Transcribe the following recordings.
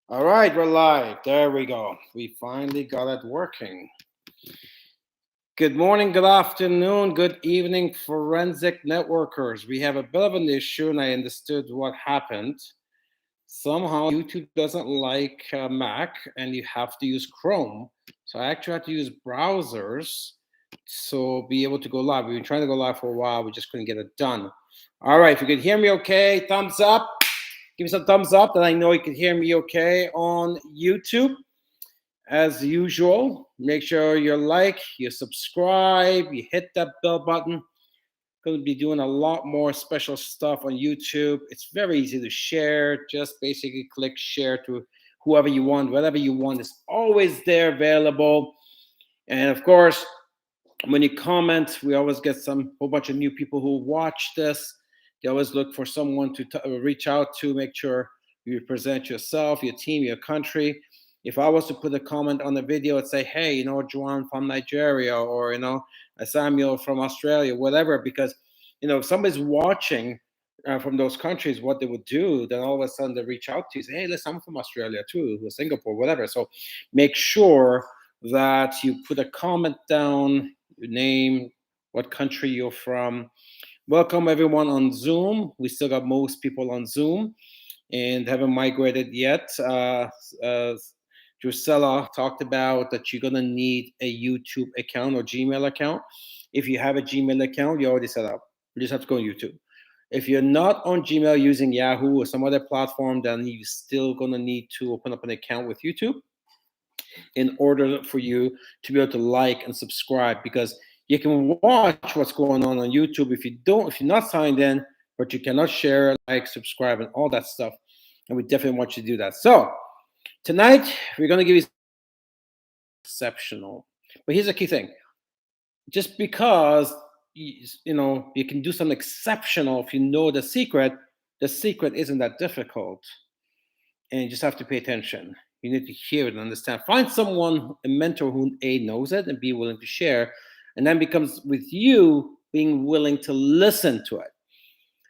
All right, we're live. There we go. We finally got it working. Good morning, good afternoon, good evening, forensic networkers. We have a bit of an issue, and I understood what happened. Somehow, YouTube doesn't like Mac, and you have to use Chrome. So I actually had to use browsers to be able to go live. We've been trying to go live for a while. We just couldn't get it done. All right, if you could hear me okay, thumbs up. Give me some thumbs up that I know you can hear me okay on YouTube. As usual, make sure you like, you subscribe, you hit that bell button. Going to be doing a lot more special stuff on YouTube. It's very easy to share. Just basically click share to whoever you want, whatever you want is always there available. And of course, when you comment, we always get some whole bunch of new people who watch this. They always look for someone to reach out to, make sure you present yourself, your team, your country. If I was to put a comment on the video and say, hey, Juan from Nigeria, or, Samuel from Australia, whatever, because, if somebody's watching from those countries, what they would do, then all of a sudden they reach out to you, say, hey, listen, I'm from Australia too, or Singapore, whatever. So make sure that you put a comment down, your name, what country you're from. Welcome everyone on Zoom. We still got most people on Zoom and haven't migrated yet. Drusilla talked about that you're gonna need a YouTube account or Gmail account. If you have a Gmail account, you already set up. You just have to go on YouTube. If you're not on Gmail using Yahoo or some other platform, then you're still gonna need to open up an account with YouTube in order for you to be able to like and subscribe, because you can watch what's going on YouTube if you're not signed in, but you cannot share, like, subscribe, and all that stuff. And we definitely want you to do that. So tonight we're going to give you exceptional. But here's the key thing: just because you can do something exceptional, if you know the secret isn't that difficult, and you just have to pay attention. You need to hear it and understand. Find someone, a mentor who A knows it and be willing to share, and then becomes with you being willing to listen to it.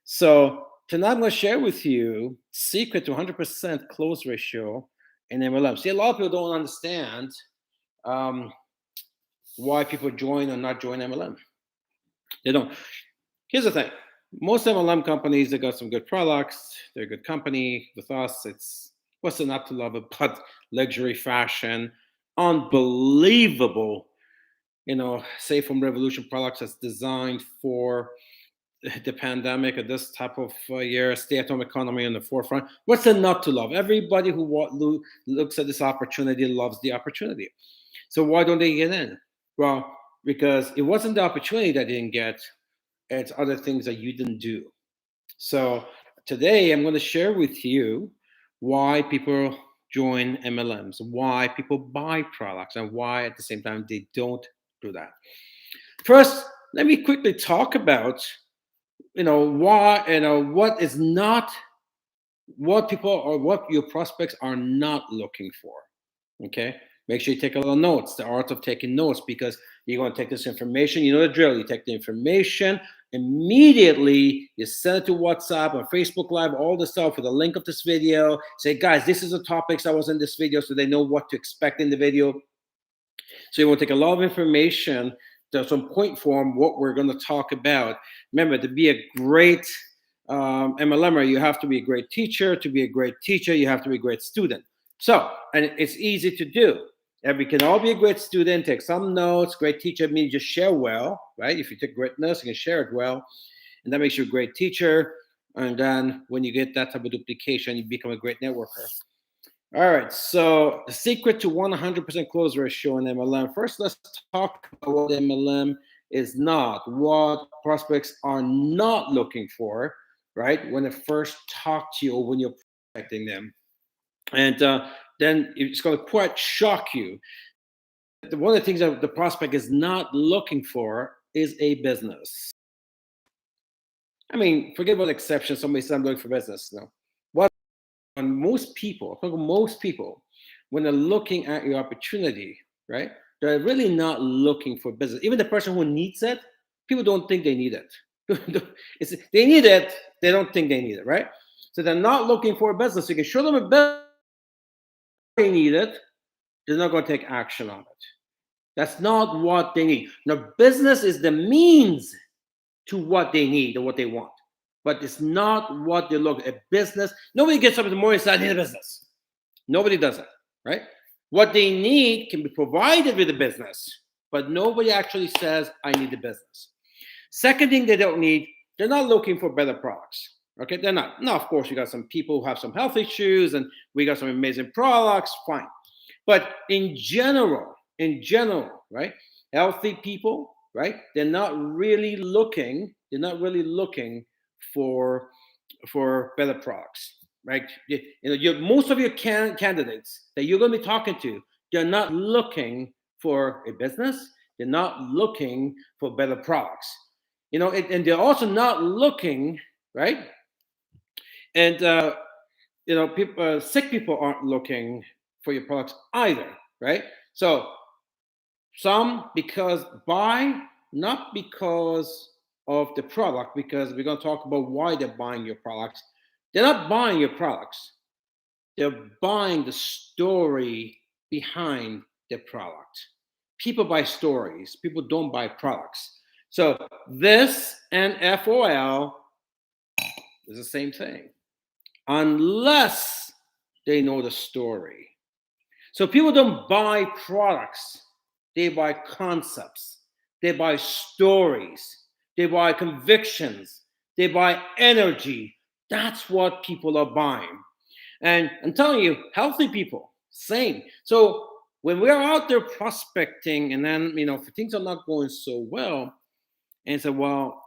So tonight I'm going to share with you secret to 100% close ratio in MLM. See, a lot of people don't understand um, why people join or not join MLM. They don't. Here's the thing: most MLM companies, they got some good products. They're a good company. With us, it's what's there not to love about luxury fashion, unbelievable. Safe from Revolution products that's designed for the pandemic or this type of year, stay-at-home economy on the forefront. What's there not to love? Everybody who looks at this opportunity loves the opportunity. So why don't they get in? Well, because it wasn't the opportunity that they didn't get; it's other things that you didn't do. So today I'm going to share with you why people join MLMs, why people buy products, and why at the same time they don't do that. First, let me quickly talk about why what is not what people or what your prospects are not looking for. Okay, make sure you take a little notes, the art of taking notes, because you're going to take this information. You know the drill. You take the information immediately, you send it to WhatsApp or Facebook Live, all the stuff with a link of this video. Say, guys, this is the topics I was in this video, so they know what to expect in the video. So you want to take a lot of information to some point form what we're going to talk about. Remember, to be a great MLMer, you have to be a great teacher. To be a great teacher, you have to be a great student. So, and it's easy to do. And we can all be a great student, take some notes. Great teacher means just share well, right? If you take great notes, you can share it well. And that makes you a great teacher. And then when you get that type of duplication, you become a great networker. All right, so the secret to 100% close ratio in MLM. First, let's talk about what MLM is not, what prospects are not looking for, right? When they first talk to you or when you're prospecting them. And then it's going to quite shock you. One of the things that the prospect is not looking for is a business. I mean, forget about exceptions. Somebody said I'm looking for business. No. What most people, when they're looking at your opportunity, right? They're really not looking for business. Even the person who needs it, people don't think they need it. They need it, they don't think they need it, right? So they're not looking for a business. You can show them a business, they need it, they're not going to take action on it. That's not what they need. Now, business is the means to what they need or what they want, but it's not what they look at. Business, nobody gets up in the morning and says, I need a business. Nobody does that, right? What they need can be provided with the business, but nobody actually says, I need the business. Second thing they don't need, they're not looking for better products. Okay, they're not. Now, of course, you got some people who have some health issues and we got some amazing products, fine. But in general, right? Healthy people, right? They're not really looking for better products, right? Most of your candidates that you're going to be talking to, they're not looking for a business. They're not looking for better products. And they're also not looking, right? And people, sick people aren't looking for your products either, right? So some not because of the product, because we're going to talk about why they're buying your products. They're not buying your products. They're buying the story behind the product. People buy stories. People don't buy products. So this and FOL is the same thing, unless they know the story. So people don't buy products. They buy concepts. They buy stories. They buy convictions. They buy energy. That's what people are buying. And I'm telling you, healthy people, same. So when we're out there prospecting and then, if things are not going so well, and say, well,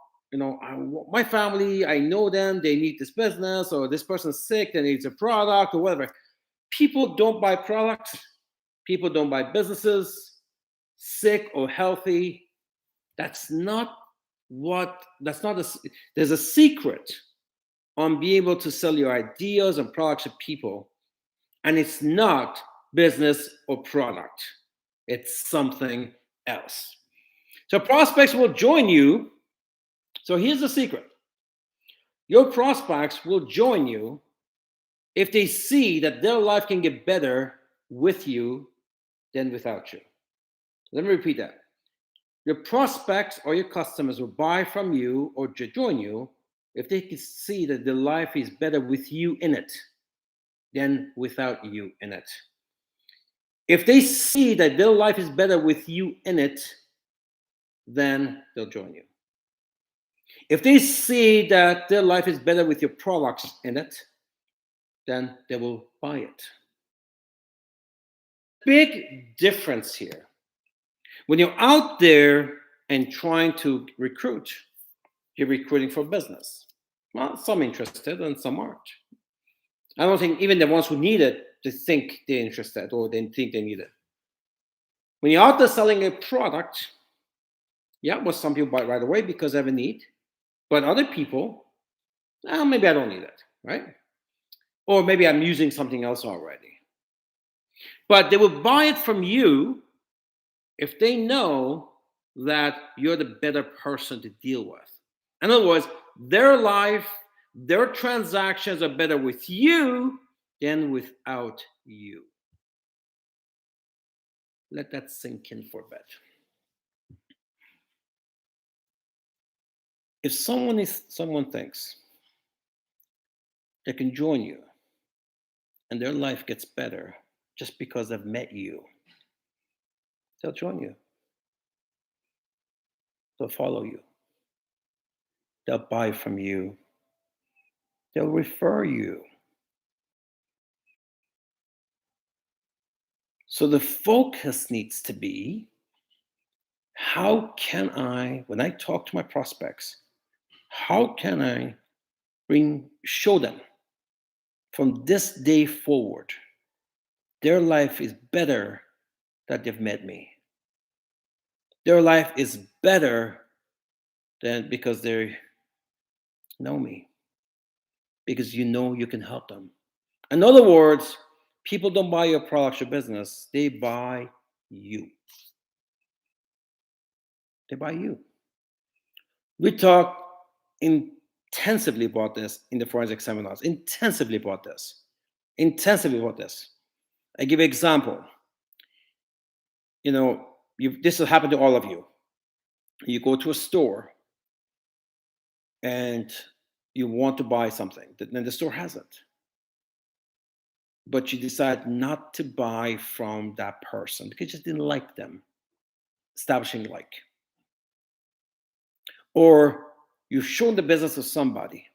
my family, I know them, they need this business, or this person's sick, they needs a product or whatever. People don't buy products. People don't buy businesses, sick or healthy. There's a secret on being able to sell your ideas and products to people. And it's not business or product. It's something else. So prospects will join you. So here's the secret. Your prospects will join you if they see that their life can get better with you than without you. Let me repeat that. Your prospects or your customers will buy from you or join you if they can see that their life is better with you in it than without you in it. If they see that their life is better with you in it, then they'll join you. If they see that their life is better with your products in it, then they will buy it. Big difference here. When you're out there and trying to recruit, you're recruiting for business. Well, some interested and some aren't. I don't think even the ones who need it, they think they're interested or they think they need it. When you're out there selling a product, some people buy it right away because they have a need. But other people, maybe I don't need it, right? Or maybe I'm using something else already. But they will buy it from you if they know that you're the better person to deal with. In other words, their life, their transactions are better with you than without you. Let that sink in for a bit. If someone thinks they can join you and their life gets better just because they've met you, they'll join you. They'll follow you. They'll buy from you. They'll refer you. So the focus needs to be, how can I, when I talk to my prospects, how can I show them from this day forward, their life is better that they've met me. Their life is better than because they know me. Because you can help them. In other words, people don't buy your products or business, they buy you. They buy you. We talk intensively about this in the forensic seminars, intensively about this. I give you an example. You know, this will happen to all of you. You go to a store and you want to buy something, then the store has it, but you decide not to buy from that person because you just didn't like them, establishing like. Or you've shown the business to somebody,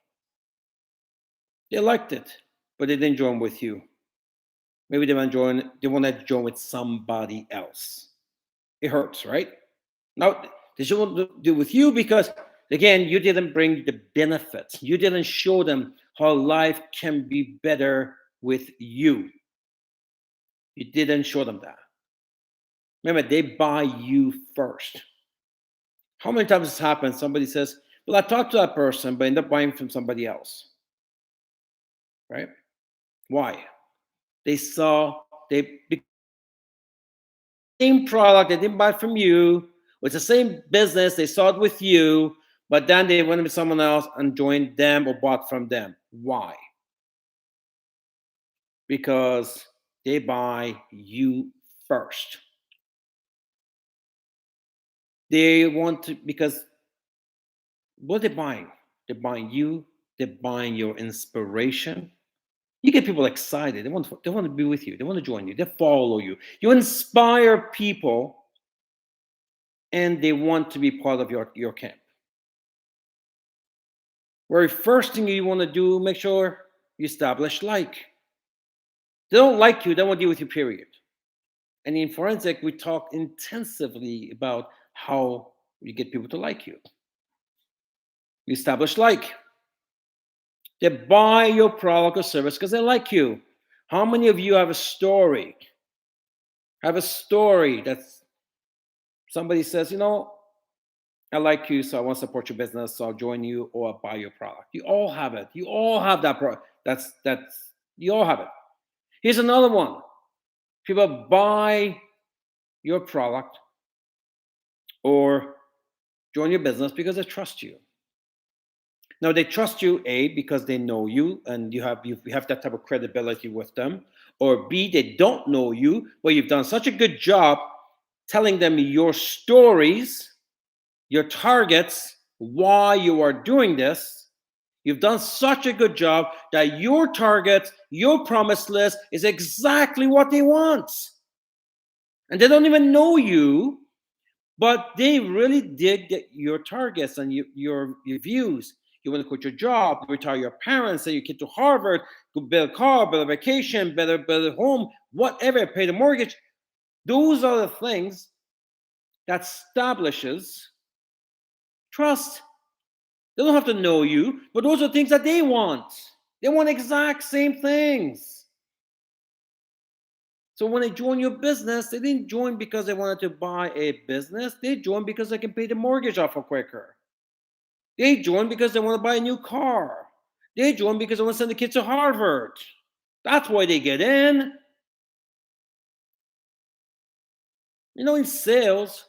they liked it, but they didn't join with you. Maybe they want to join with somebody else. It hurts, right? Now they should want to do with you because again, you didn't bring the benefits. You didn't show them how life can be better with you. You didn't show them that. Remember, they buy you first. How many times this happens? Somebody says, well, I talked to that person, but end up buying from somebody else. Right? Why? They saw the same product, they didn't buy it from you. It's the same business, they saw it with you, but then they went with someone else and joined them or bought from them. Why? Because they buy you first. They want to, because what they're buying? They're buying you, they're buying your inspiration. You get people excited. They want to be with you. They want to join you. They follow you. You inspire people and they want to be part of your camp. Very first thing you want to do, make sure you establish like. They don't like you, they won't deal with you, period. And in forensic, we talk intensively about how you get people to like you. You establish like. They buy your product or service because they like you. How many of you have a story? Have a story that's somebody says, you know, I like you, so I want to support your business, so I'll join you or I'll buy your product. You all have it. You all have that product. That's you all have it. Here's another one. People buy your product or join your business because they trust you. Now they trust you, A, because they know you and you have that type of credibility with them, or B, they don't know you, but you've done such a good job telling them your stories, your targets, why you are doing this. You've done such a good job that your target, your promise list is exactly what they want. And they don't even know you, but they really dig your targets and your views. You want to quit your job, retire your parents, send your kid to Harvard, go build a car, build a vacation, build a home, whatever, pay the mortgage. Those are the things that establishes trust. They don't have to know you, but those are things that they want. They want exact same things. So when they join your business, they didn't join because they wanted to buy a business. They joined because they can pay the mortgage off quicker. They joined because they want to buy a new car. They joined because they want to send the kids to Harvard. That's why they get in. You know, in sales,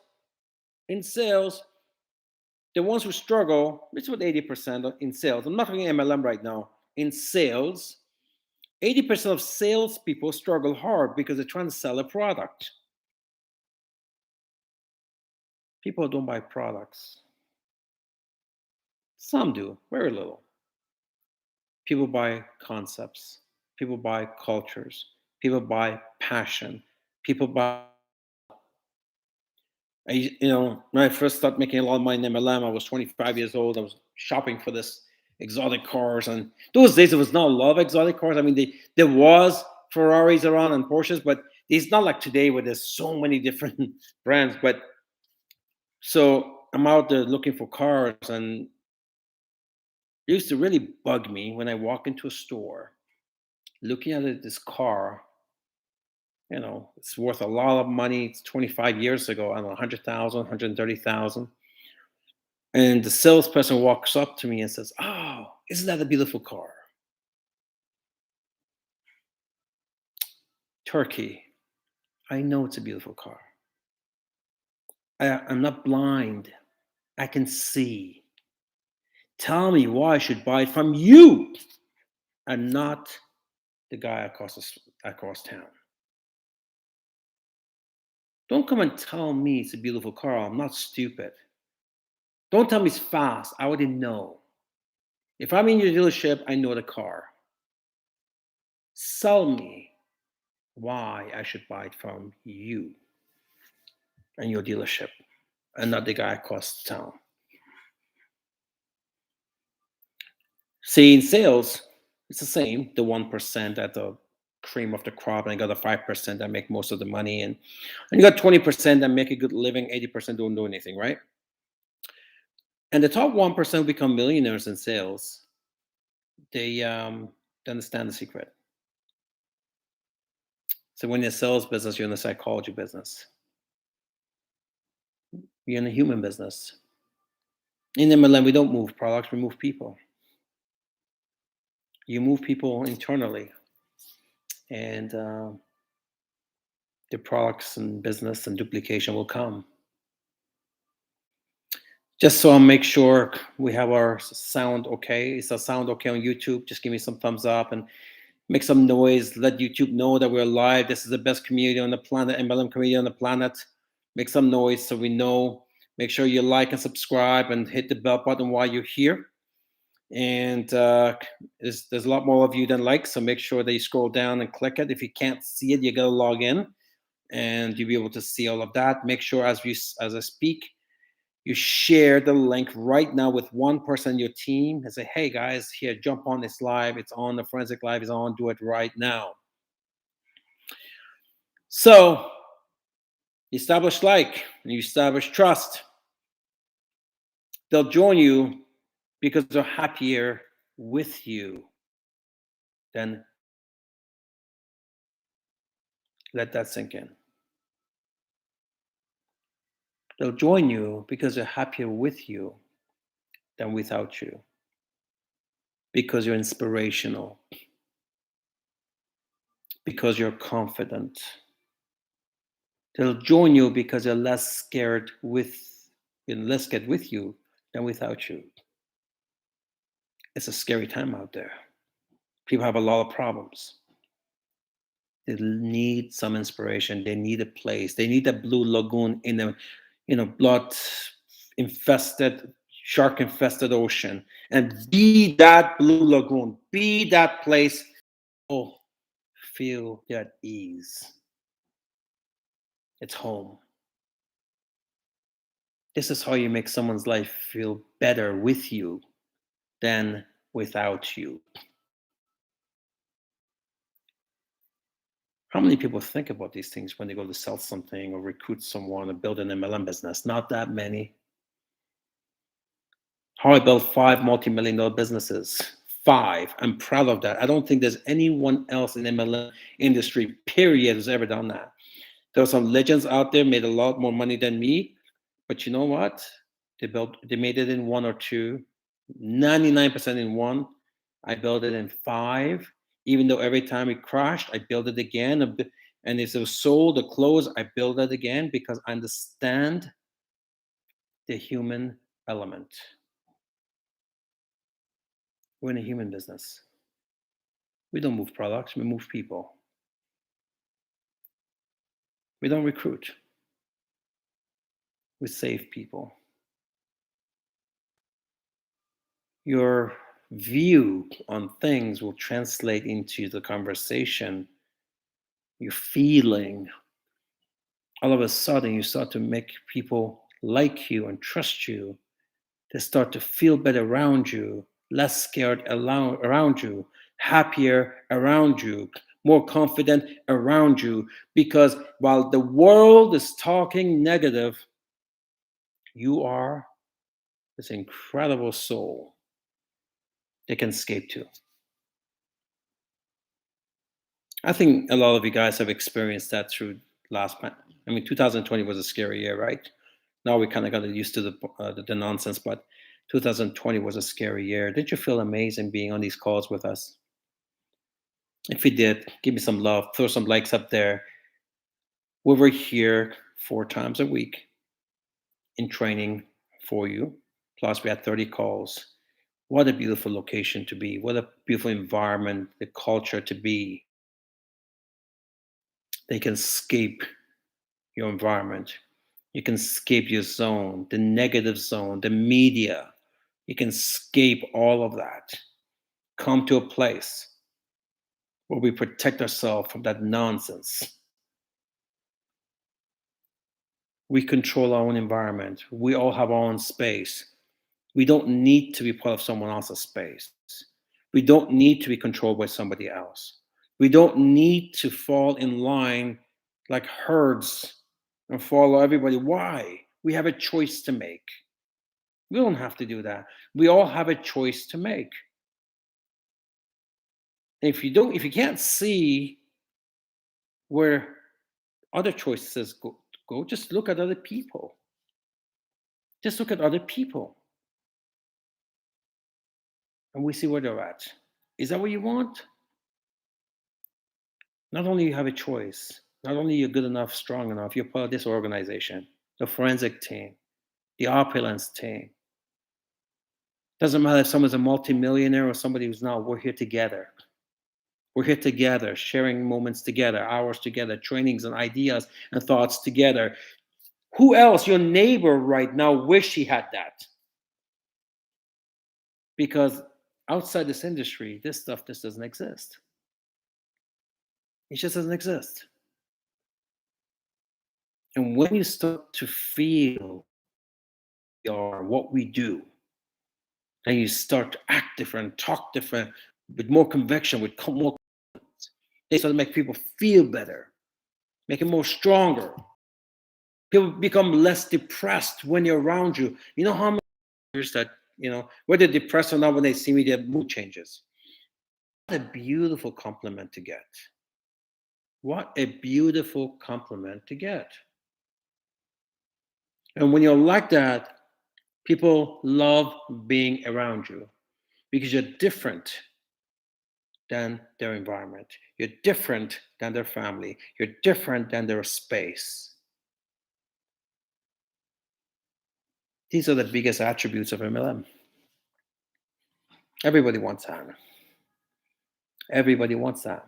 the ones who struggle, it's about 80% in sales. I'm not talking MLM right now. In sales, 80% of salespeople struggle hard because they're trying to sell a product. People don't buy products. Some do, very little. People buy concepts. People buy cultures. People buy passion. People buy. When I first started making a lot of money in MLM, I was 25 years old. I was shopping for this exotic cars, and those days there was not a lot of exotic cars. I mean, there was Ferraris around and Porsches, but it's not like today where there's so many different brands. But so I'm out there looking for cars, and it used to really bug me when I walk into a store, looking at this car. It's worth a lot of money. It's 25 years ago. I don't know, 100,000, 130,000. And the salesperson walks up to me and says, "Oh, isn't that a beautiful car?" Turkey, I know it's a beautiful car. I'm not blind. I can see. Tell me why I should buy it from you and not the guy across town. Don't come and tell me it's a beautiful car. I'm not stupid. Don't tell me it's fast. I already know. If I'm in your dealership, I know the car. Sell me why I should buy it from you and your dealership and not the guy across town. See, in sales, it's the same. The 1% at the cream of the crop, and I got the 5% that make most of the money, and you got 20% that make a good living, 80% don't do anything, right? And the top 1% become millionaires in sales. They understand the secret. So when you're in the sales business, you're in the psychology business. You're in the human business. In MLM, we don't move products, we move people. You move people internally, and the products and business and duplication will come. Just so I make sure we have our sound okay. Is the sound okay on YouTube? Just give me some thumbs up and make some noise. Let YouTube know that we're live. This is the best community on the planet, MLM community on the planet. Make some noise so we know. Make sure you like and subscribe and hit the bell button while you're here. And there's a lot more of you than likes, so make sure that you scroll down and click it. If you can't see it, you gotta log in, and you'll be able to see all of that. Make sure as I speak, you share the link right now with one person in your team and say, hey guys, here, jump on this live. It's on, the forensic live is on, do it right now. So you establish like, and you establish trust. They'll join you because they're happier with you. Then let that sink in. They'll join you because they're happier with you than without you. Because you're inspirational. Because you're confident. They'll join you because they're less scared with you than without you. It's a scary time out there. People have a lot of problems. They need some inspiration. They need a place. They need a blue lagoon in a blood infested, shark infested ocean. And be that blue lagoon. Be that place. Oh, feel at ease. It's home. This is how you make someone's life feel better with you than without you. How many people think about these things when they go to sell something or recruit someone or build an MLM business? Not that many. How I built 5 multi-million-dollar businesses. 5. I'm proud of that. I don't think there's anyone else in the MLM industry, period, who's ever done that. There are some legends out there made a lot more money than me, but you know what? They made it in 1 or 2, 99% in 1. I built it in 5. Even though every time it crashed, I built it again. And if it was sold or closed, I built it again because I understand the human element. We're in a human business. We don't move products, we move people. We don't recruit. We save people. Your view on things will translate into the conversation, your feeling. All of a sudden, you start to make people like you and trust you. They start to feel better around you, less scared around you, happier around you, more confident around you. Because while the world is talking negative, you are this incredible soul they can escape to. I think a lot of you guys have experienced that through 2020 was a scary year, right? Now we kind of got used to the nonsense, but 2020 was a scary year. Did you feel amazing being on these calls with us? If you did, give me some love, throw some likes up there. We were here 4 times a week in training for you. Plus, we had 30 calls. What a beautiful location to be. What a beautiful environment, the culture to be. They can escape your environment. You can escape your zone, the negative zone, the media. You can escape all of that. Come to a place where we protect ourselves from that nonsense. We control our own environment. We all have our own space. We don't need to be part of someone else's space. We don't need to be controlled by somebody else. We don't need to fall in line like herds and follow everybody. Why? We have a choice to make. We don't have to do that. We all have a choice to make. If you can't see where other choices go, just look at other people. Just look at other people, and we see where they're at. Is that what you want? Not only you have a choice, not only you're good enough, strong enough, you're part of this organization, the forensic team, the opulence team. Doesn't matter if someone's a multimillionaire or somebody who's not. We're here together. We're here together, sharing moments together, hours together, trainings and ideas and thoughts together. Who else, your neighbor right now, wish he had that? Because outside this industry, this stuff just doesn't exist. It just doesn't exist. And when you start to feel what we do, then you start to act different, talk different, with more conviction, with more confidence. They start to make people feel better, make it more stronger. People become less depressed when they're around you. You know how many years that, whether depressed or not, when they see me, their mood changes. What a beautiful compliment to get. What a beautiful compliment to get. And when you're like that, people love being around you because you're different than their environment. You're different than their family. You're different than their space. These are the biggest attributes of MLM. Everybody wants that. Everybody wants that.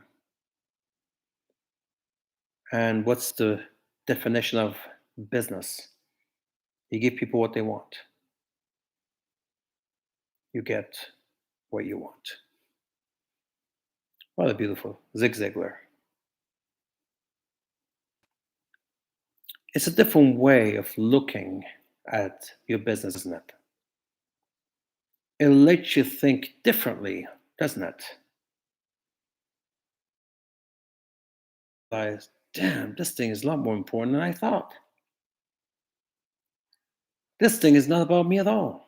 And what's the definition of business? You give people what they want. You get what you want. What a beautiful Zig Ziglar. It's a different way of looking at your business, isn't it? It lets you think differently, doesn't it? Realize, damn, this thing is a lot more important than I thought. This thing is not about me at all.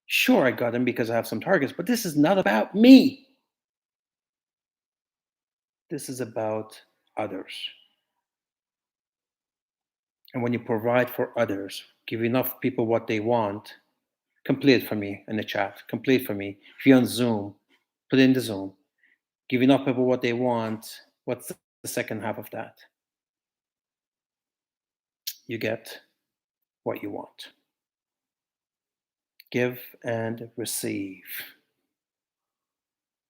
Sure, I got him because I have some targets, but this is not about me. This is about others. And when you provide for others, give enough people what they want, complete it for me in the chat. Complete for me. If you're on Zoom, put it in the Zoom. Give enough people what they want. What's the second half of that? You get what you want. Give and receive.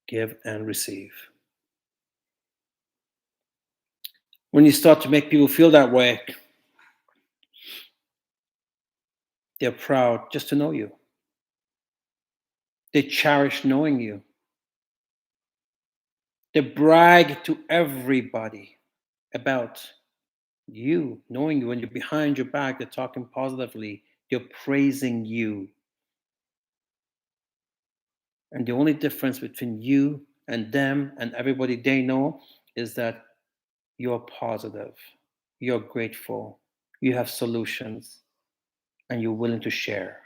Give and receive. When you start to make people feel that way, they're proud just to know you. They cherish knowing you. They brag to everybody about you, knowing you. When you're behind your back, they're talking positively. They're praising you. And the only difference between you and them and everybody they know is that you're positive, you're grateful, you have solutions, and you're willing to share.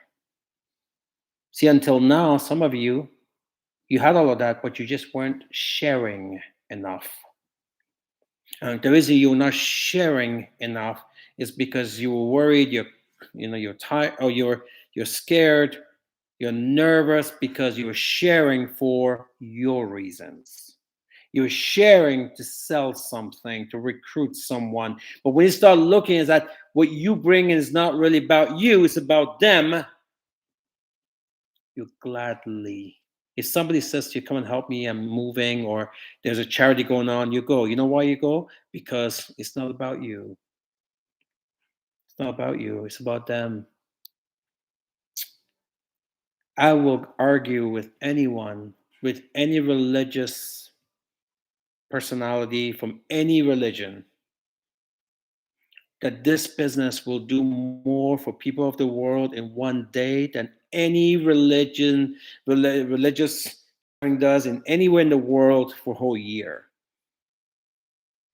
See, until now, some of you had all of that, but you just weren't sharing enough. And the reason you're not sharing enough is because you were worried, you're tired, or you're scared, you're nervous because you're sharing for your reasons. You're sharing to sell something, to recruit someone. But when you start looking at that, what you bring is not really about you, it's about them. You gladly If somebody says to you, come and help me, I'm moving, or there's a charity going on, you go. You know why you go? Because it's not about you. It's not about you. It's about them. I will argue with anyone, with any religious personality from any religion, that this business will do more for people of the world in one day than any religious gathering does in anywhere in the world for a whole year.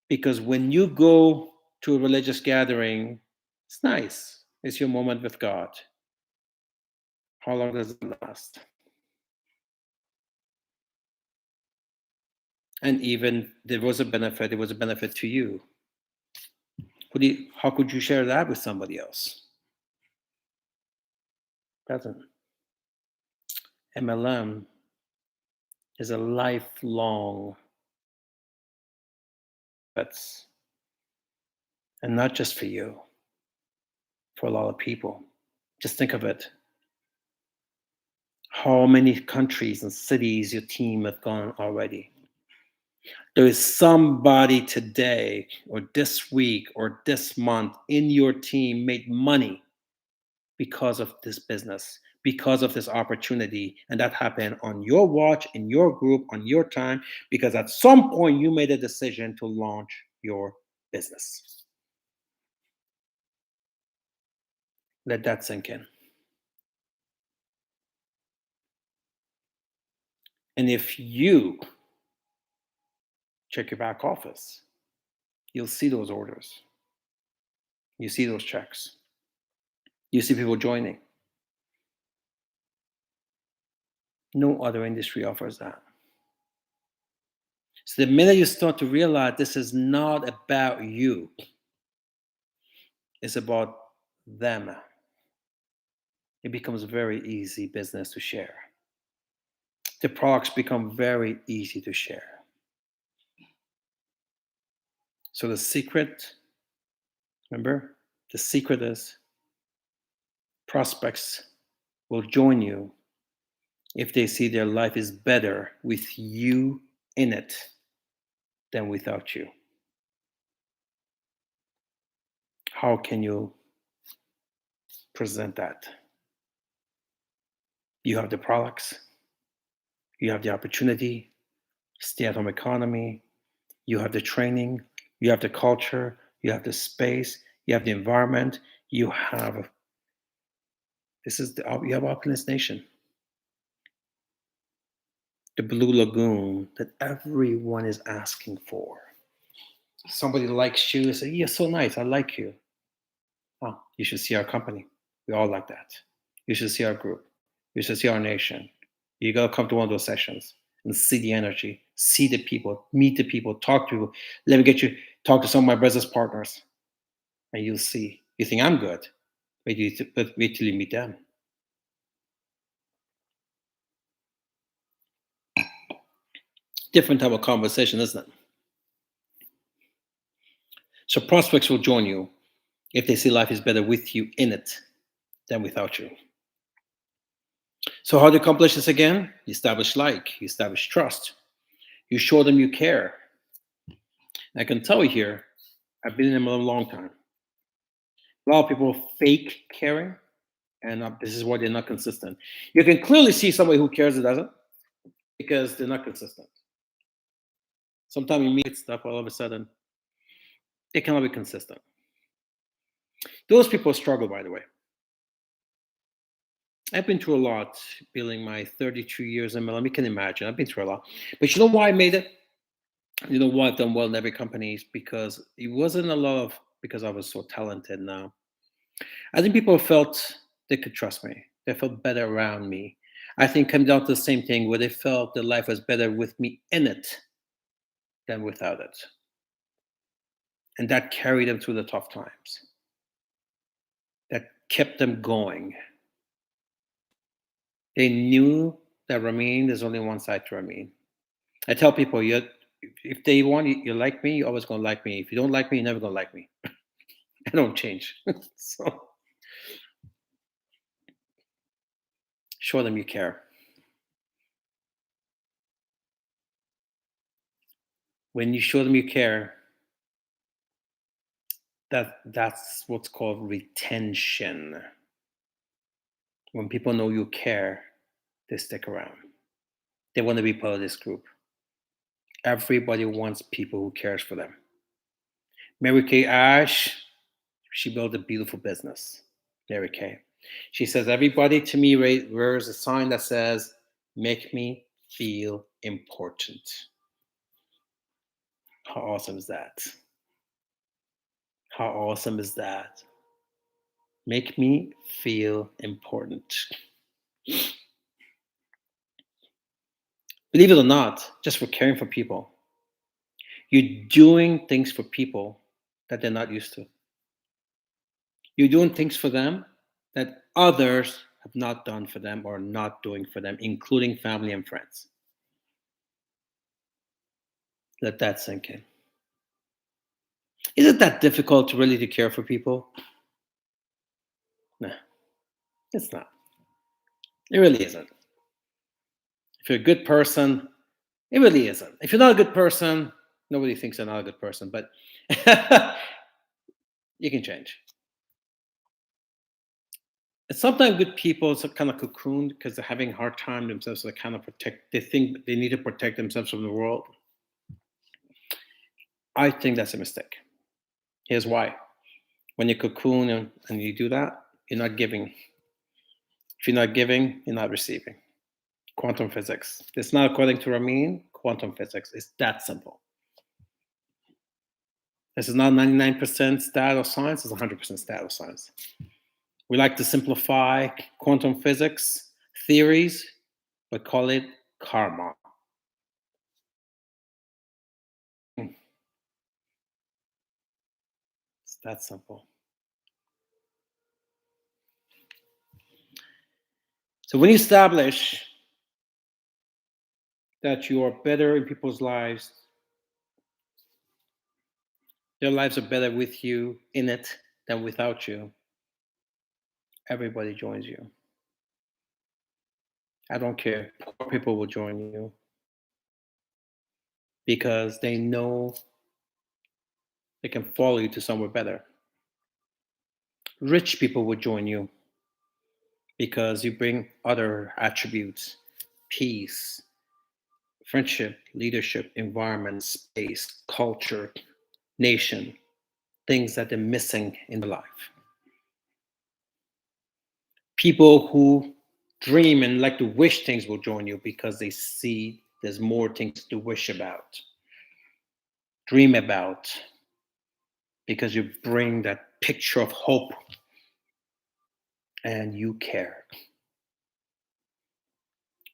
Because when you go to a religious gathering, it's nice. It's your moment with God. How long does it last? And even there was a benefit, it was a benefit to you. How could you share that with somebody else? Doesn't. MLM is a lifelong, that's, and not just for you, for a lot of people. Just think of it. How many countries and cities your team have gone already? There is somebody today or this week or this month in your team made money because of this business, because of this opportunity. And that happened on your watch, in your group, on your time, because at some point you made a decision to launch your business. Let that sink in. And if you check your back office, you'll see those orders. You see those checks. You see people joining. No other industry offers that. So the minute you start to realize this is not about you, it's about them, it becomes a very easy business to share. The products become very easy to share. So the secret, remember, the secret is prospects will join you if they see their life is better with you in it than without you. How can you present that? You have the products, you have the opportunity, stay-at-home economy, you have the training, you have the culture, you have the space, you have the environment, you have Opulence Nation. The Blue Lagoon that everyone is asking for. Somebody likes you, say, "You're so nice, I like you." Oh, you should see our company. We all like that. You should see our group. You should see our nation. You gotta come to one of those sessions and see the energy, see the people, meet the people, talk to people. Let me get you talk to some of my business partners, and you'll see. You think I'm good, but wait till you meet them. Different type of conversation, isn't it? So prospects will join you if they see life is better with you in it than without you. So how to accomplish this again? You establish you establish trust. You show them you care. I can tell you here, I've been in them a long time. A lot of people fake caring, and this is why they're not consistent. You can clearly see somebody who cares that doesn't, because they're not consistent. Sometimes you meet stuff, all of a sudden, they cannot be consistent. Those people struggle, by the way. I've been through a lot, building my 32 years in MLM. You can imagine, I've been through a lot. But you know why I made it? You know why I've done well in every company? Is because it wasn't a lot of, because I was so talented now. I think people felt they could trust me. They felt better around me. I think it came down to the same thing where they felt that life was better with me in it than without it. And that carried them through the tough times. That kept them going. They knew that Ramin, there's only one side to Ramin. I tell people, if they want you like me, you're always going to like me. If you don't like me, you're never going to like me. I don't change. So show them you care. When you show them you care, that's what's called retention. When people know you care, they stick around. They want to be part of this group. Everybody wants people who cares for them. Mary Kay Ash, she built a beautiful business. Mary Kay. She says, everybody to me wears a sign that says, make me feel important. How awesome is that? How awesome is that? Make me feel important. Believe it or not, just for caring for people, you're doing things for people that they're not used to. You're doing things for them that others have not done for them or not doing for them, including family and friends. Let that sink in. Is it that difficult to really to care for people? No, it's not. It really isn't. If you're a good person, it really isn't. If you're not a good person, nobody thinks you're not a good person, but you can change. And sometimes good people are kind of cocooned because they're having a hard time themselves. So they kind of protect. They think they need to protect themselves from the world. I think that's a mistake. Here's why: when you cocoon and you do that, you're not giving. If you're not giving, you're not receiving. Quantum physics. It's not according to Ramin. Quantum physics. It's that simple. This is not 99% stat or science. It's 100% stat or science. We like to simplify quantum physics theories, but call it karma. It's that simple. So when you establish that you are better in people's lives, their lives are better with you in it than without you, everybody joins you. I don't care. Poor people will join you because they know they can follow you to somewhere better. Rich people will join you because you bring other attributes: peace, friendship, leadership, environment, space, culture, nation, things that they're missing in their life. People who dream and like to wish things will join you because they see there's more things to wish about, dream about, because you bring that picture of hope and you care.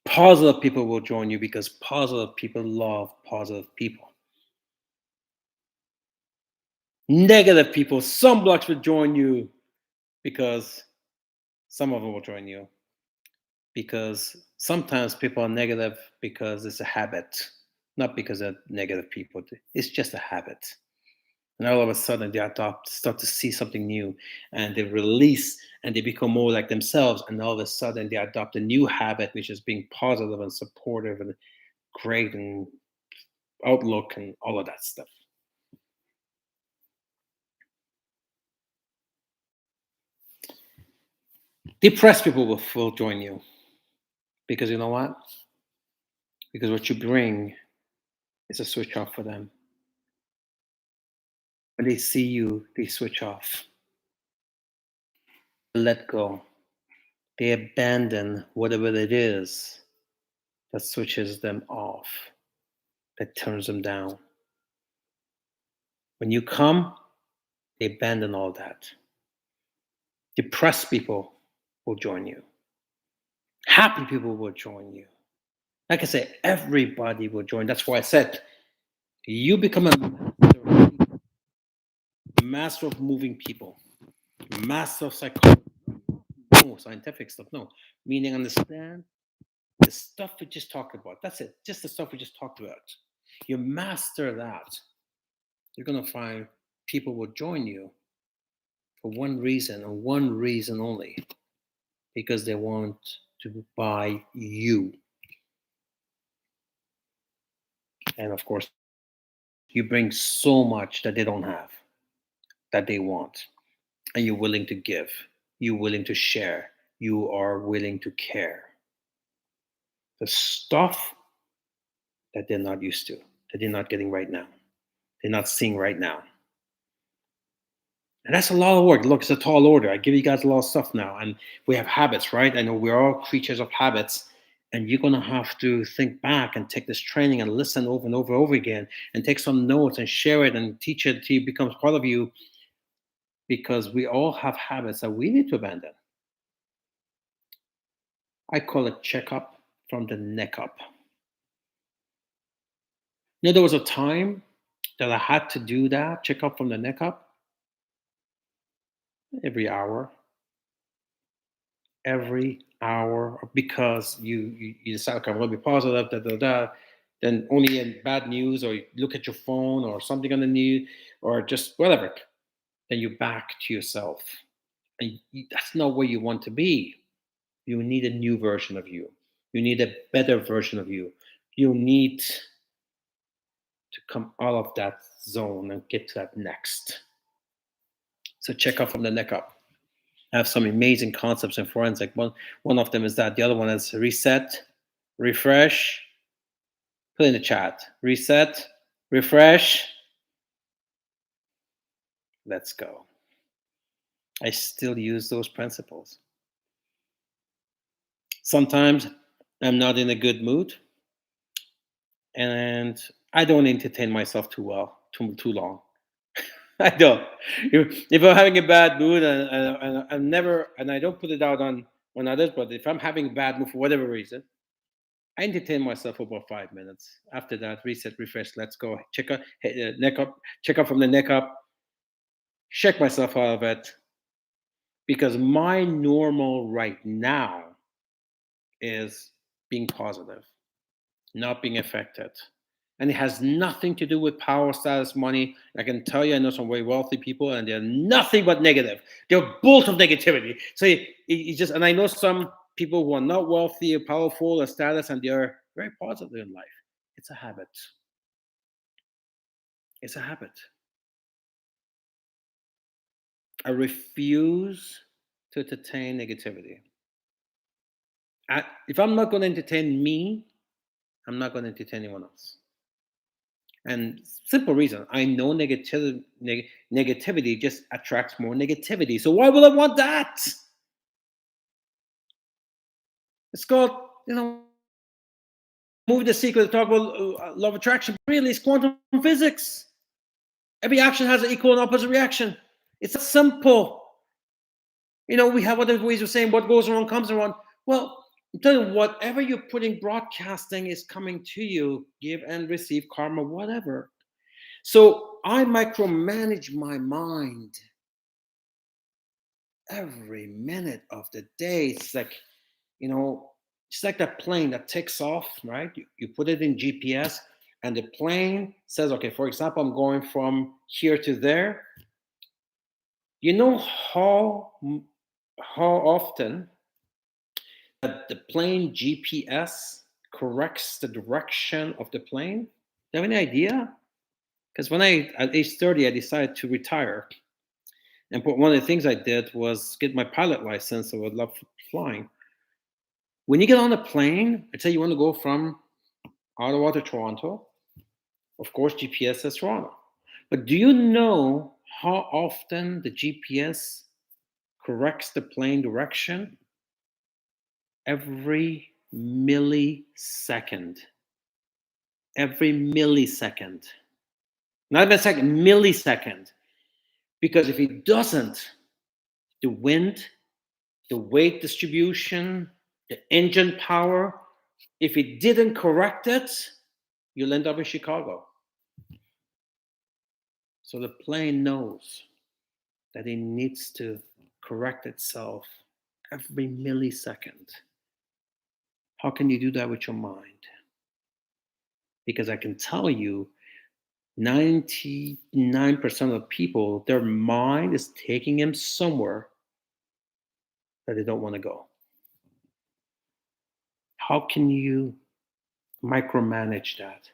Positive people will join you because positive people love positive people. Negative people, some blocks will join you because some of them will join you because sometimes people are negative because it's a habit, not because they're negative people. It's just a habit. And all of a sudden they start to see something new and they release and they become more like themselves. And all of a sudden they adopt a new habit, which is being positive and supportive and great and outlook and all of that stuff. Depressed people will join you because you know what? Because what you bring is a switch off for them. When they see you, they switch off, let go. They abandon whatever it is that switches them off, that turns them down. When you come, they abandon all that. Depressed people will join you. Happy people will join you. Like I said, everybody will join. That's why I said you become master of moving people, master of psychology. No scientific stuff, no. Meaning understand the stuff we just talked about. That's it. Just the stuff we just talked about. You master that. You're gonna find people will join you for one reason and one reason only. Because they want to buy you. And of course, You bring so much that they don't have, that they want, and you're willing to give. You're willing to share. You are willing to care. The stuff that they're not used to, that they're not getting right now, they're not seeing right now. And that's a lot of work. Look, it's a tall order. I give you guys a lot of stuff now. And we have habits, right? I know we're all creatures of habits. And you're going to have to think back and take this training and listen over and over and over again and take some notes and share it and teach it till it becomes part of you, because we all have habits that we need to abandon. I call it check up from the neck up. You know, there was a time that I had to do that, check up from the neck up, every hour, because you decide, okay, I'm going to be positive, then only in bad news, or you look at your phone or something on the news, or just whatever, then you're back to yourself. And that's not where you want to be. You need a new version of you. You need a better version of you. You need to come out of that zone and get to that next. So check out from the neck up. I have some amazing concepts in forensic. One of them is that. The other one is reset, refresh. Put in the chat. Reset, refresh. Let's go. I still use those principles. Sometimes I'm not in a good mood, and I don't entertain myself too long. I don't. If I'm having a bad mood, and I'm never, and I don't put it out on others, but if I'm having a bad mood for whatever reason, I entertain myself for about 5 minutes. After that, reset, refresh, let's go. Check up, neck up, check up from the neck up, shake myself out of it, because my normal right now is being positive, not being affected. And it has nothing to do with power, status, money. I can tell you, I know some very wealthy people, and they're nothing but negative. They're a bolt of negativity. So it just, and I know some people who are not wealthy or powerful or status, and they're very positive in life. It's a habit. It's a habit. I refuse to entertain negativity. If I'm not going to entertain me, I'm not going to entertain anyone else. And simple reason, I know negativity just attracts more negativity. So why would I want that? It's called, movie The Secret, talk about law of attraction. Really, it's quantum physics. Every action has an equal and opposite reaction. It's simple. We have other ways of saying what goes around comes around. Well, I'm telling you, whatever you're putting, broadcasting is coming to you. Give and receive karma, whatever. So I micromanage my mind every minute of the day. It's like, it's like that plane that takes off, right? You put it in GPS, and the plane says, okay, for example, I'm going from here to there. You know how often that the plane GPS corrects the direction of the plane? Do you have any idea? Because when at age 30, I decided to retire. And one of the things I did was get my pilot license. So I would love flying. When you get on a plane, let's say you want to go from Ottawa to Toronto, of course, GPS says Toronto. But do you know how often the GPS corrects the plane direction? Every millisecond. Every millisecond. Not even a second, millisecond. Because if it doesn't, the wind, the weight distribution, the engine power, if it didn't correct it, you'll end up in Chicago. So the plane knows that it needs to correct itself every millisecond. How can you do that with your mind? Because I can tell you, 99% of people, their mind is taking them somewhere that they don't want to go. How can you micromanage that?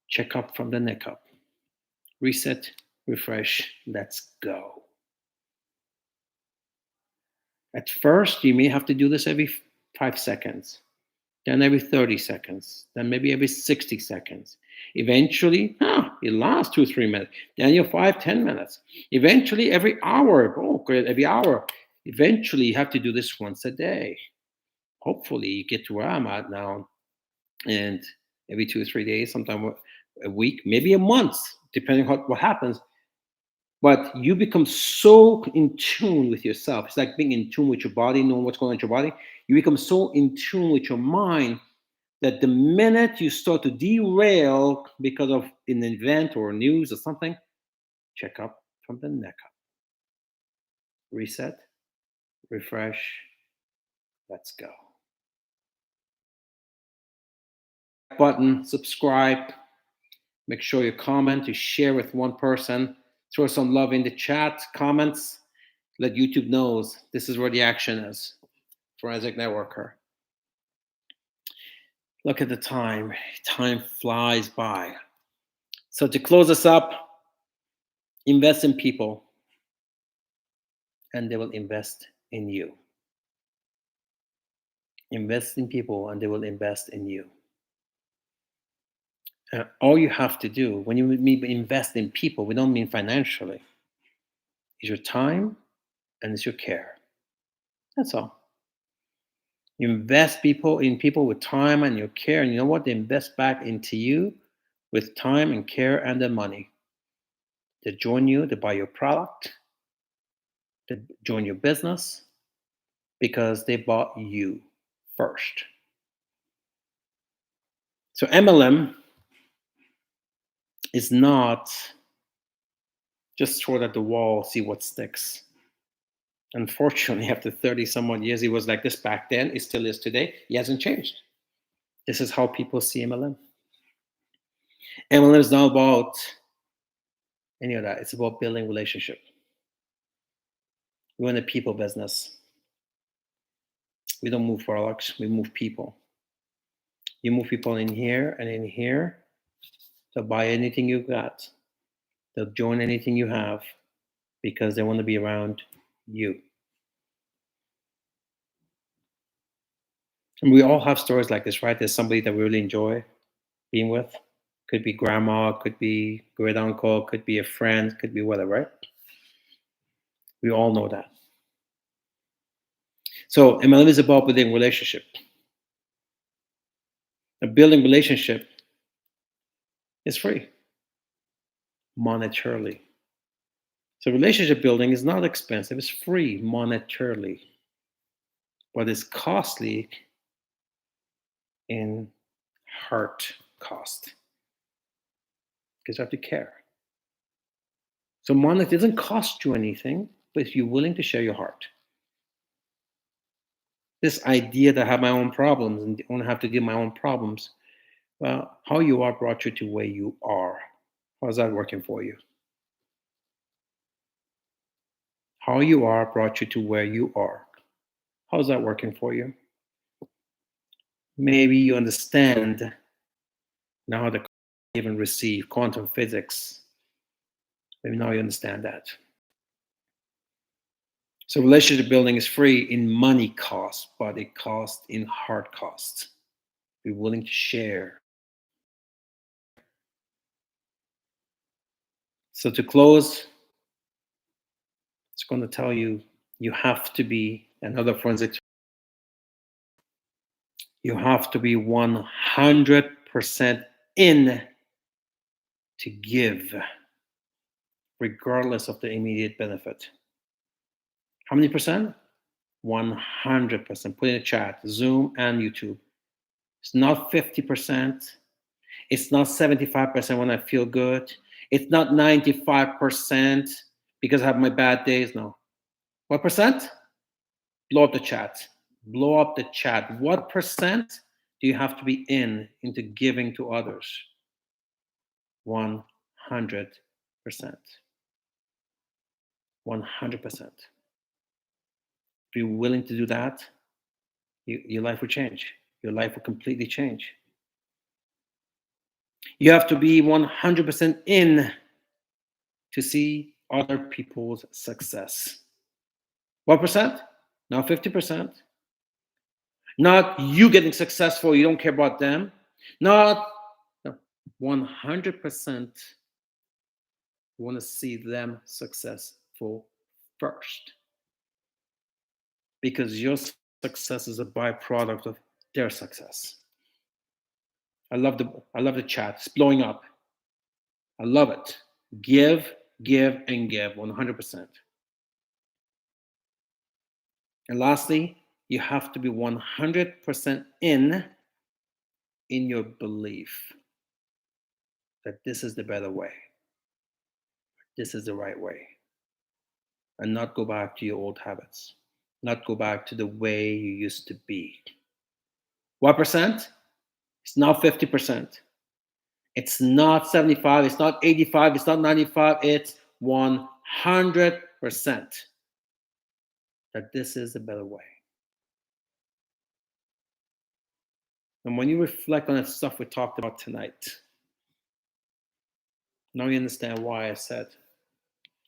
Check up from the neck up. Reset, refresh, let's go. At first, you may have to do this every 5 seconds, then every 30 seconds, then maybe every 60 seconds. Eventually, it lasts 2-3 minutes. Then you're 5-10 minutes. Eventually, every hour. Oh, great, every hour. Eventually, you have to do this once a day. Hopefully, you get to where I'm at now, and every 2 or 3 days, sometime a week, maybe a month, depending on what happens. But you become so in tune with yourself. It's like being in tune with your body, knowing what's going on in your body. You become so in tune with your mind that the minute you start to derail because of an event or news or something, check up from the neck up. Reset, refresh, let's go. Button, subscribe. Make sure you comment, you share with one person. Throw some love in the chat, comments. Let YouTube knows this is where the action is. Forensic Networker. Look at the time. Time flies by. So to close us up, invest in people and they will invest in you. Invest in people and they will invest in you. All you have to do when you mean invest in people, we don't mean financially, is your time and it's your care. That's all. You invest in people with time and your care, and you know what? They invest back into you with time and care and the money. They join you, they buy your product, they join your business because they bought you first. So MLM is not just throw it at the wall, see what sticks. Unfortunately, after 30 some odd years, he was like this back then, it still is today. He hasn't changed. This is how people see MLM. MLM is not about any of that. It's about building relationship. We're in a people business. We don't move products, we move people. You move people in here and in here. They'll buy anything you got. They'll join anything you have because they want to be around you. And we all have stories like this, right? There's somebody that we really enjoy being with. Could be grandma, could be great uncle, could be a friend, could be whatever, right? We all know that. So MLM is about building relationship. A building relationship is free, monetarily. So relationship building is not expensive, it's free monetarily. But it's costly in heart cost. Because you have to care. So money doesn't cost you anything, but if you're willing to share your heart. This idea that I have my own problems and don't have to deal with my own problems, well, how you are brought you to where you are. How's that working for you? How you are brought you to where you are. How's that working for you? Maybe you understand now how to give and receive quantum physics. Maybe now you understand that. So relationship building is free in money cost, but it costs in heart cost. Be willing to share. So to close, it's going to tell you, you have to be another forensic. You have to be 100% in to give, regardless of the immediate benefit. How many percent? 100%. Put in the chat, Zoom and YouTube. It's not 50%. It's not 75% when I feel good. It's not 95% because I have my bad days. No. What percent? Blow up the chat. Blow up the chat. What percent do you have to be into giving to others? 100%. 100%. If you're willing to do that, your life will change. Your life will completely change. You have to be 100% in to see other people's success. What percent? Not 50%. Not you getting successful, you don't care about them. Not no, 100% you want to see them successful first. Because your success is a byproduct of their success. I love the chat. It's blowing up. I love it. Give, give, and give 100%. And lastly, you have to be 100% in your belief that this is the better way. This is the right way. And not go back to your old habits. Not go back to the way you used to be. What percent? It's not 50%. It's not 75. It's not 85. It's not 95. It's 100% that this is the better way. And when you reflect on the stuff we talked about tonight, now you understand why I said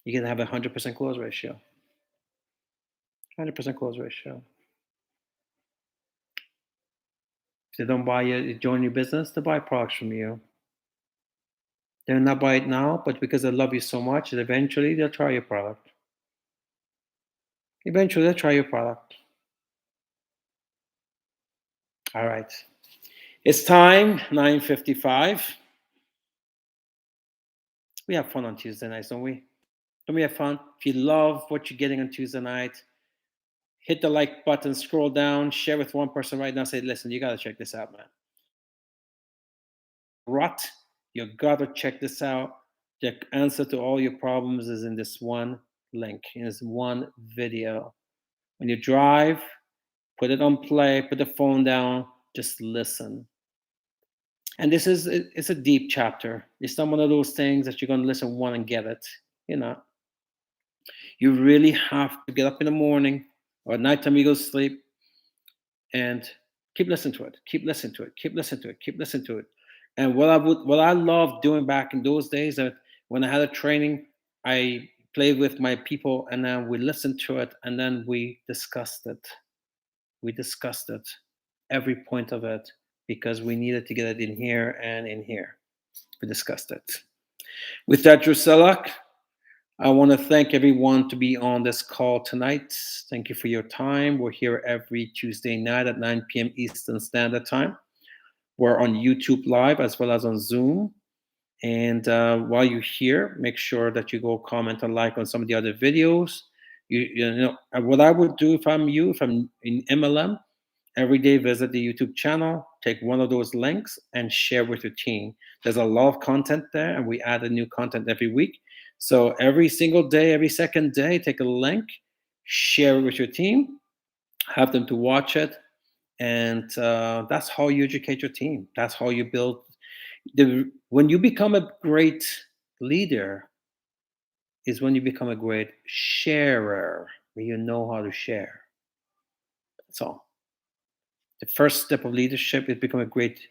you can have a 100% close ratio. 100% close ratio. If they don't buy you, join your business, they buy products from you. They'll not buy it now, but because they love you so much, eventually they'll try your product. Eventually they'll try your product. All right. It's time, 9:55. We have fun on Tuesday nights, don't we? Don't we have fun? If you love what you're getting on Tuesday night, hit the like button, scroll down, share with one person right now. Say, listen, you got to check this out, man. Rut, you got to check this out. The answer to all your problems is in this one link, in this one video. When you drive, put it on play, put the phone down, just listen. And it's a deep chapter. It's not one of those things that you're going to listen one and get it. You're not. You really have to get up in the morning or at nighttime you go to sleep and keep listening to it. Keep listening to it. Keep listening to it. Keep listening to it. And what I loved doing back in those days, that when I had a training, I played with my people and then we listened to it and then we discussed it. We discussed it, every point of it, because we needed to get it in here and in here. We discussed it. With that, Drusilla, I want to thank everyone to be on this call tonight. Thank you for your time. We're here every Tuesday night at 9 p.m. Eastern Standard Time. We're on YouTube Live as well as on Zoom. And while you're here, make sure that you go comment and like on some of the other videos. You know what I would do if I'm you, if I'm in MLM, every day visit the YouTube channel, take one of those links and share with your team. There's a lot of content there and we add a new content every week. So every single day, every second day, take a link, share it with your team, have them to watch it. And that's how you educate your team. That's how you build. When you become a great leader is when you become a great sharer, when you know how to share. That's all. The first step of leadership is become a great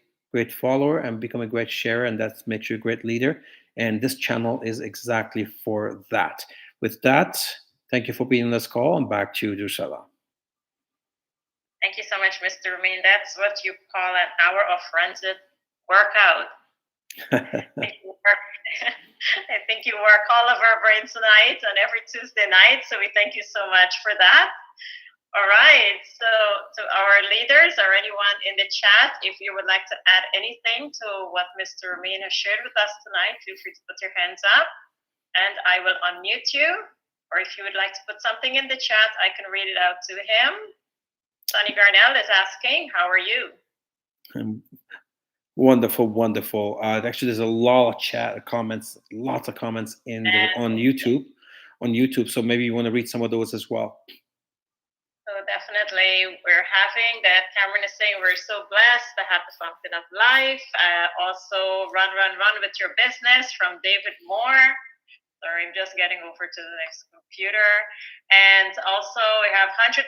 follower and become a great sharer, and that makes you a great leader. And this channel is exactly for that. With that, thank you for being on this call, and back to you, Drusilla. Thank you so much, Mr. Ramin. That's what you call an hour of rented workout. I think you work all of our brains tonight and every Tuesday night. So we thank you so much for that. All right. So to our leaders or anyone in the chat, if you would like to add anything to what Mr. Ramin has shared with us tonight, feel free to put your hands up and I will unmute you. Or if you would like to put something in the chat, I can read it out to him. Sonny Garnell is asking, how are you? Wonderful, wonderful. Actually, there's a lot of chat comments, lots of comments on YouTube. So maybe you want to read some of those as well. So definitely, we're having that. Cameron is saying we're so blessed to have the fountain of life. Also, run with your business from David Moore. Sorry, I'm just getting over to the next computer. And also, we have 100%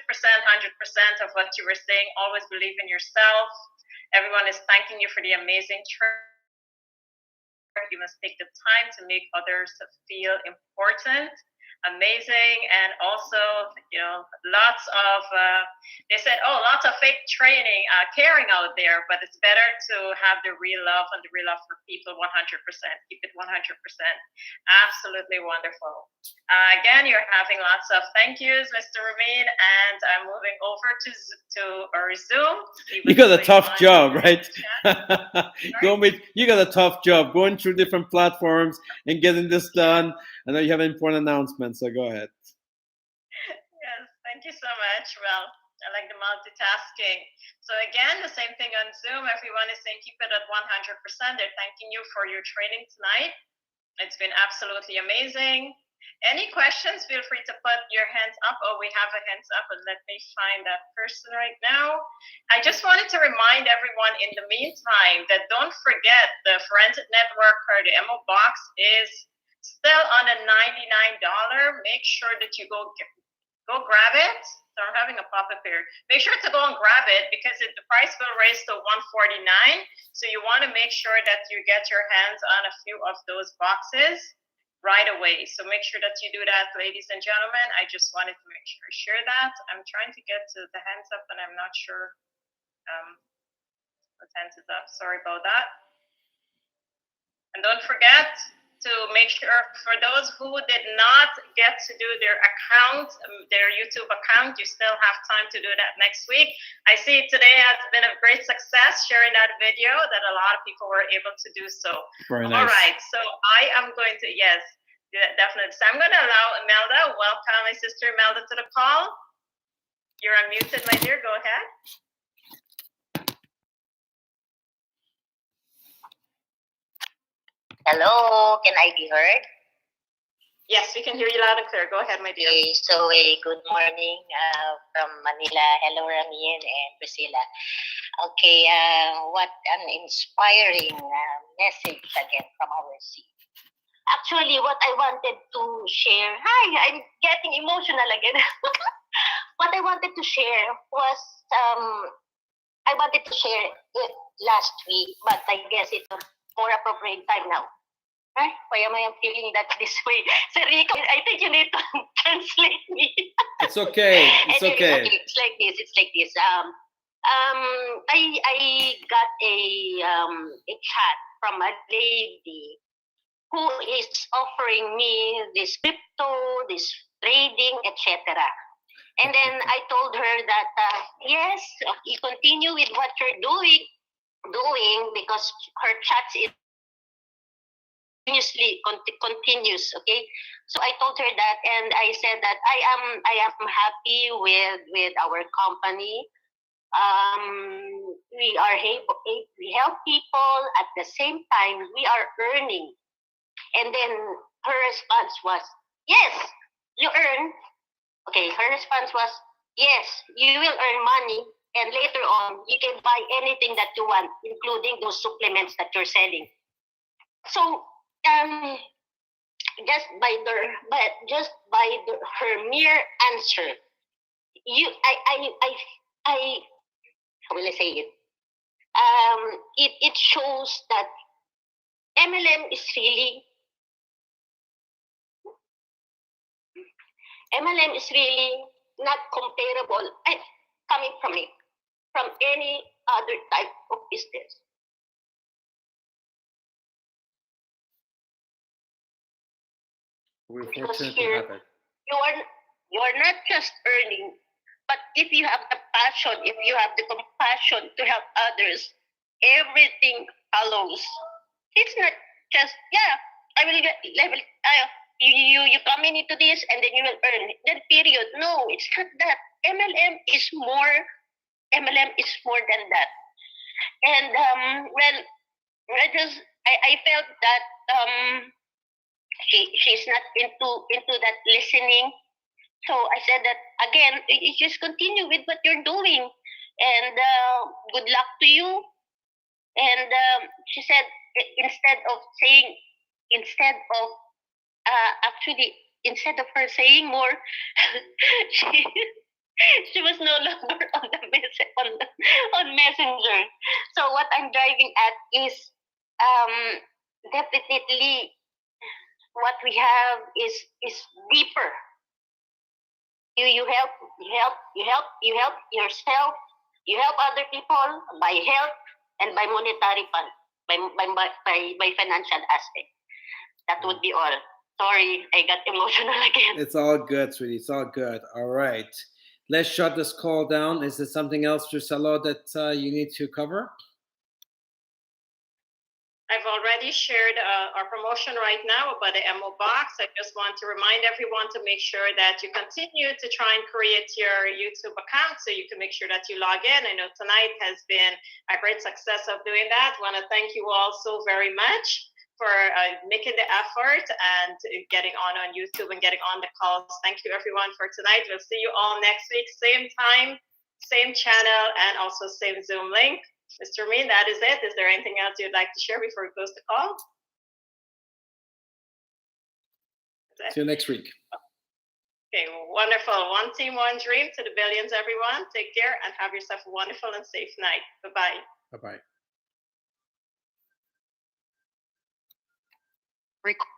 of what you were saying. Always believe in yourself. Everyone is thanking you for the amazing training. You must take the time to make others feel important, amazing, and also, lots of they said, oh, lots of fake training, caring out there, but it's better to have the real love and the real love for people 100%. Keep it 100%. Absolutely wonderful. Again, you're having lots of thank yous, Mr. Ramin, and I'm moving over to our Zoom. You got a tough job, right? You got a tough job going through different platforms and getting this done. I know you have an important announcement, so go ahead. Yes, thank you so much. Well, I like the multitasking. So again, the same thing on Zoom. Everyone is saying keep it at 100%. They're thanking you for your training tonight. It's been absolutely amazing. Any questions, feel free to put your hands up. Oh, we have a hands up, and let me find that person right now. I just wanted to remind everyone in the meantime that don't forget the Forensic Networker, the MO box is still on a $99. Make sure that you go grab it. So I'm having a pop-up here. Make sure to go and grab it because the price will raise to $149. So you want to make sure that you get your hands on a few of those boxes right away. So make sure that you do that, ladies and gentlemen. I just wanted to make sure I share that. I'm trying to get to the hands up, and I'm not sure what hands is up. Sorry about that. And don't forget to make sure for those who did not get to do their account, their YouTube account, you still have time to do that next week. I see today has been a great success sharing that video that a lot of people were able to do so. Very nice. All right, so I am going to, yes, definitely. So I'm going to allow Imelda, welcome my sister Imelda to the call. You're unmuted, my dear, go ahead. Hello, can I be heard? Yes, we can hear you loud and clear. Go ahead, my dear. Okay, so good morning from Manila. Hello, Ramin and Priscilla. Okay, what an inspiring message again from our seat. Actually, what I wanted to share, hi, I'm getting emotional again. What I wanted to share was, I wanted to share it last week, but I guess it's a more appropriate time now. Right? Why am I feeling that this way? Sir Rico, I think you need to translate me. It's okay. It's anyway, okay. It's like this. I got a chat from a lady who is offering me this crypto, this trading, etc. And then I told her that yes, you continue with what you're doing because her chat is continues, okay? So I told her that, and I said that I am happy with our company. We help people at the same time we are earning. And then her response was, yes, you earn. Okay, her response was, yes, you will earn money, and later on you can buy anything that you want, including those supplements that you're selling. So just by her mere answer, I how will I say it? It shows that MLM is really not comparable coming from any other type of business. We're Because fortunate here, to have it. you are not just earning, but if you have the passion, if you have the compassion to help others, everything follows. It's not just I will get level. You come into this and then you will earn. Then period. No, it's not that. MLM is more. MLM is more than that. And I felt that she's not into that listening. So I said that again, you just continue with what you're doing, and good luck to you. And she said instead of her saying more, she was no longer on the on Messenger. So what I'm driving at is definitely what we have is deeper. You help, you help yourself, you help other people by help and by monetary fund, by financial aspect. That would be all. Sorry, I got emotional again. It's all good, sweetie. It's all good. All right. Let's shut this call down. Is there something else, Drusilla, that you need to cover? I've already shared our promotion right now about the MO box. I just want to remind everyone to make sure that you continue to try and create your YouTube account so you can make sure that you log in. I know tonight has been a great success of doing that. I want to thank you all so very much for making the effort and getting on YouTube and getting on the calls. Thank you everyone for tonight. We'll see you all next week, same time, same channel, and also same Zoom link. Mr. Mean, that is it. Is there anything else you'd like to share before we close the call? See you next week. Okay, wonderful. One team, one dream to the billions, everyone. Take care and have yourself a wonderful and safe night. Bye-bye. Bye-bye. Record.